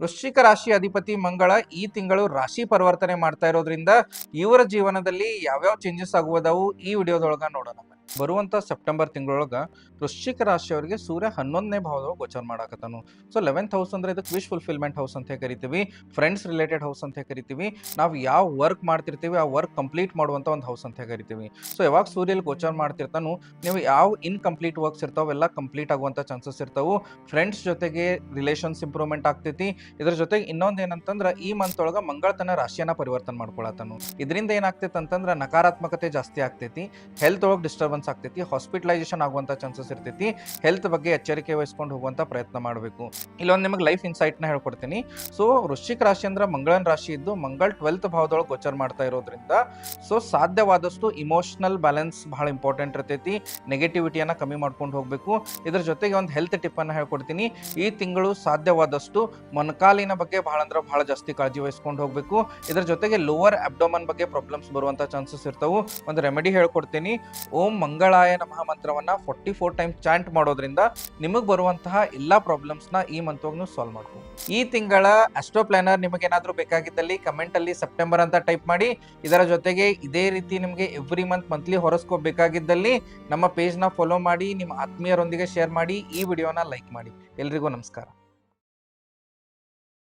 ವೃಶ್ಚಿಕ ರಾಶಿ ಅಧಿಪತಿ ಮಂಗಳ ಈ ತಿಂಗಳು ರಾಶಿ ಪರಿವರ್ತನೆ ಮಾಡ್ತಾ ಇರೋದ್ರಿಂದ ಇವರ ಜೀವನದಲ್ಲಿ ಯಾವ್ಯಾವ ಚೇಂಜಸ್ ಆಗುವುದವು ಈ ವಿಡಿಯೋದೊಳಗ ನೋಡೋಣ. ಬರುವಂತ ಸೆಪ್ಟೆಂಬರ್ ತಿಂಗಳೊಳಗ ವೃಶ್ಚಿಕ ರಾಶಿಯವರಿಗೆ ಸೂರ್ಯ 11ನೇ ಭಾವದೊಳಗೆ ಗೋಚರ ಮಾಡಾಕತ್ತಾನು. ಸೊ 11th ಹೌಸ್ ಅಂದ್ರೆ ಇದಕ್ಕೆ ವಿಶ್ ಫುಲ್ಫಿಲ್ಮೆಂಟ್ ಹೌಸ್ ಅಂತ ಕರಿತೀವಿ, ಫ್ರೆಂಡ್ಸ್ ರಿಲೇಟೆಡ್ ಹೌಸ್ ಅಂತ ಕರಿತೀವಿ. ನಾವು ಯಾವ ವರ್ಕ್ ಮಾಡ್ತಿರ್ತೀವಿ ಆ ವರ್ಕ್ ಕಂಪ್ಲೀಟ್ ಮಾಡುವಂತ ಒಂದು ಹೌಸ್ ಅಂತ ಕರಿತೀವಿ. ಸೊ ಯಾವಾಗ ಸೂರ್ಯಲ್ಲಿ ಗೋಚರ ಮಾಡ್ತಿರ್ತಾನು, ನೀವು ಯಾವ ಇನ್ಕಂಪ್ಲೀಟ್ ವರ್ಕ್ಸ್ ಇರ್ತಾವ ಎಲ್ಲ ಕಂಪ್ಲೀಟ್ ಆಗುವಂತ ಚಾನ್ಸಸ್ ಇರ್ತಾವು. ಫ್ರೆಂಡ್ಸ್ ಜೊತೆಗೆ ರಿಲೇಷನ್ಸ್ ಇಂಪ್ರೂವ್ಮೆಂಟ್ ಆಗ್ತೈತಿ. ಇದ್ರ ಜೊತೆಗೆ ಇನ್ನೊಂದ್ ಏನಂತಂದ್ರ ಈ ಮಂತ್ ಒಳಗ ಮಂಗಳ ತನ್ನ ರಾಶಿಯನ್ನ ಪರಿವರ್ತನೆ ಮಾಡ್ಕೊಳತಾನು. ಇದರಿಂದ ಏನಾಗ್ತೈತಿ ಅಂತಂದ್ರ ನಕಾರಾತ್ಮಕತೆ ಜಾಸ್ತಿ ಆಗ್ತೈತಿ, ಹೆಲ್ತ್ ಒಳಗೆ ಡಿಸ್ಟರ್ಬೆನ್ಸ್ ಆಗ್ತೈತಿ, ಹಾಸ್ಪಿಟಲೈಸೇಷನ್ ಆಗುವಂತ ಚಾನ್ಸಸ್ ಇರ್ತೈತಿ. ಹೆಲ್ತ್ ಬಗ್ಗೆ ಎಚ್ಚರಿಕೆ ವಹಿಸ್ಕೊಂಡು ಹೋಗುವಂತ ಪ್ರಯತ್ನ ಮಾಡಬೇಕು. ಇಲ್ಲೊಂದು ನಿಮಗೆ ಲೈಫ್ ಇನ್ಸೈಟ್ ನ ಹೇಳ್ಕೊಡ್ತೀನಿ. ಸೊ ವೃಶ್ಚಿಕ ರಾಶಿ ಅಂದ್ರೆ ಮಂಗಳನ ರಾಶಿ ಇದ್ದು ಮಂಗಳ 12th ಭಾವದೊಳಗೆ ಗೋಚರ ಮಾಡ್ತಾ ಇರೋದ್ರಿಂದ ಸೊ ಸಾಧ್ಯವಾದಷ್ಟು ಇಮೋಷನಲ್ ಬ್ಯಾಲೆನ್ಸ್ ಬಹಳ ಇಂಪಾರ್ಟೆಂಟ್ ಇರ್ತೈತಿ. ನೆಗೆಟಿವಿಟಿಯನ್ನ ಕಮ್ಮಿ ಮಾಡ್ಕೊಂಡು ಹೋಗ್ಬೇಕು. ಇದ್ರ ಜೊತೆಗೆ ಒಂದು ಹೆಲ್ತ್ ಟಿಪ್ ಅನ್ನ ಹೇಳ್ಕೊಡ್ತೀನಿ. ಈ ತಿಂಗಳು ಸಾಧ್ಯವಾದಷ್ಟು ಮೊಣಕಾಲಿನ ಬಗ್ಗೆ ಬಹಳ ಅಂದ್ರೆ ಬಹಳ ಜಾಸ್ತಿ ಕಾಳಜಿ ವಹಿಸ್ಕೊಂಡು ಹೋಗ್ಬೇಕು. ಇದ್ರ ಜೊತೆಗೆ ಲೋವರ್ ಅಬ್ಡೋಮನ್ ಬಗ್ಗೆ ಪ್ರಾಬ್ಲಮ್ಸ್ ಬರುವಂತ ಚಾನ್ಸಸ್ ಇರ್ತಾವು. ಒಂದು ರೆಮಿಡಿ ಹೇಳ್ಕೊಡ್ತೀನಿ. ಓಂ ಮಂಗಳಾಯ ನಮಃ ಮಂತ್ರವನ್ನ 44 ಟೈಮ್ಸ್ ಚಾಂಟ್ ಮಾಡೋದ್ರಿಂದ ನಿಮಗೆ ಬರುವಂತಹ ಎಲ್ಲಾ ಪ್ರಾಬ್ಲಮ್ಸ್ ನ ಈ ಮಂತ್ ನೀವು ಸಾಲ್ವ್ ಮಾಡ್ಬೋದು. ಈ ತಿಂಗಳ ಅಸ್ಟ್ರೋ ಪ್ಲಾನರ್ ನಿಮಗೆ ಏನಾದ್ರೂ ಬೇಕಾಗಿದ್ದಲ್ಲಿ ಕಮೆಂಟ್ ಅಲ್ಲಿ ಸೆಪ್ಟೆಂಬರ್ ಅಂತ ಟೈಪ್ ಮಾಡಿ. ಇದರ ಜೊತೆಗೆ ಇದೇ ರೀತಿ ನಿಮಗೆ ಎವ್ರಿ ಮಂತ್ಲಿ ಹೊರಸ್ಕೋಪ್ ಬೇಕಾಗಿದ್ದಲ್ಲಿ ನಮ್ಮ ಪೇಜ್ ನ ಫಾಲೋ ಮಾಡಿ, ನಿಮ್ಮ ಆತ್ಮೀಯರೊಂದಿಗೆ ಶೇರ್ ಮಾಡಿ, ಈ ವಿಡಿಯೋನ ಲೈಕ್ ಮಾಡಿ. ಎಲ್ರಿಗೂ ನಮಸ್ಕಾರ.